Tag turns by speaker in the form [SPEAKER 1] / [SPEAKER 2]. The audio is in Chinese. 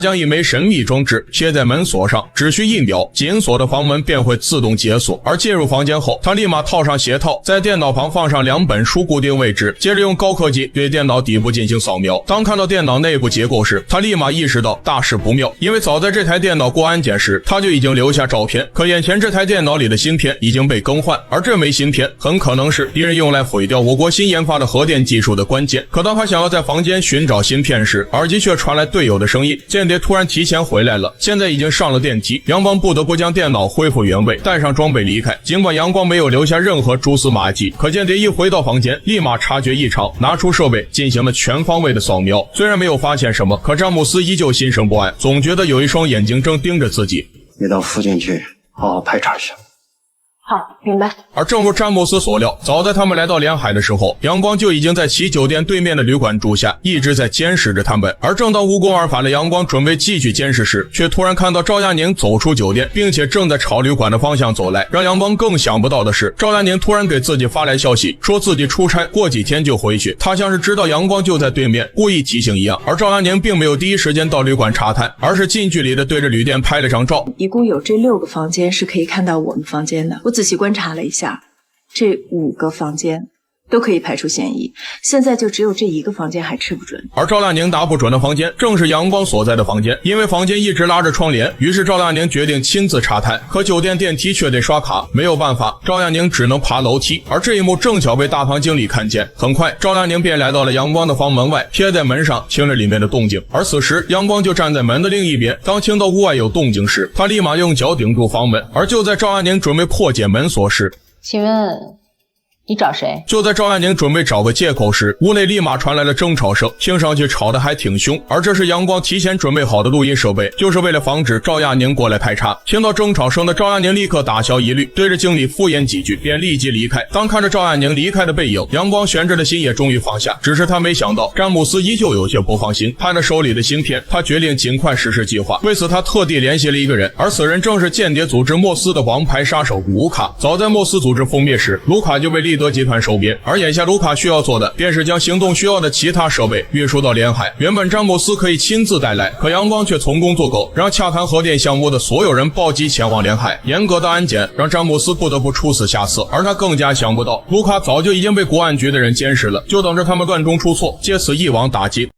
[SPEAKER 1] 将一枚神秘装置贴在门锁上，只需一秒，紧锁的房门便会自动解锁。而进入房间后，他立马套上鞋套，在电脑旁放上2本书固定位置，接着用高科技对电脑底部进行扫描。当看到电脑内部结构时，他立马意识到大事不妙，因为早在这台电脑过安检时，他就已经留下照片。可眼前这台电脑里的芯片已经被更换，而这枚芯片很可能是敌人用来毁掉我国新研发的核电技术的关键。可当他想要在房间寻找芯片时，耳机却传来队友的声音，间谍突然提前回来了，现在已经上了电梯。阳光不得不将电脑恢复原位，带上装备离开。尽管阳光没有留下任何蛛丝马迹，可间谍一回到房间，立马察觉异常，拿出设备进行了全方位的扫描。虽然没有发现什么，可詹姆斯依旧心生不安，总觉得有一双眼睛正盯着自己。
[SPEAKER 2] 你到附近去好好排查一下。
[SPEAKER 3] 好，明白。
[SPEAKER 1] 而正如詹姆斯所料，早在他们来到连海的时候，阳光就已经在其酒店对面的旅馆住下，一直在监视着他们。而正当无功而返的阳光准备继续监视时，却突然看到赵亚宁走出酒店，并且正在朝旅馆的方向走来。让阳光更想不到的是，赵亚宁突然给自己发来消息，说自己出差，过几天就回去。他像是知道阳光就在对面，故意提醒一样。而赵亚宁并没有第一时间到旅馆查探，而是近距离的对着旅店拍了张照。
[SPEAKER 4] 一共有这6个房间是可以看到我们房间的，我仔细观察了一下，这5个房间都可以排除嫌疑，现在就只有这1个房间还吃不准。
[SPEAKER 1] 而赵亚宁打不准的房间正是阳光所在的房间，因为房间一直拉着窗帘，于是赵亚宁决定亲自查探。可酒店电梯却得刷卡，没有办法，赵亚宁只能爬楼梯。而这一幕正巧被大堂经理看见，很快赵亚宁便来到了阳光的房门外，贴在门上听着里面的动静。而此时阳光就站在门的另一边，当听到屋外有动静时，他立马用脚顶住房门。而就在赵亚宁准备破解门锁时，
[SPEAKER 3] 请问你找谁？
[SPEAKER 1] 就在赵亚宁准备找个借口时，屋内立马传来了争吵声，听上去吵得还挺凶。而这是阳光提前准备好的录音设备，就是为了防止赵亚宁过来排查。听到争吵声的赵亚宁立刻打消疑虑，对着经理敷衍几句，便立即离开。当看着赵亚宁离开的背影，阳光悬着的心也终于放下。只是他没想到，詹姆斯依旧有些不放心，看着手里的芯片，他决定尽快实施计划。为此，他特地联系了一个人，而此人正是间谍组织莫斯的王牌杀手卢卡。早在莫斯组织覆灭时，卢卡就被利德集团收编，而眼下卢卡需要做的便是将行动需要的其他设备运输到连海。原本詹姆斯可以亲自带来，可阳光却从公做狗，让洽谈核电项目的所有人暴击前往连海。严格的安检让詹姆斯不得不出此下策，而他更加想不到，卢卡早就已经被国安局的人监视了，就等着他们乱中出错，借此一网打尽。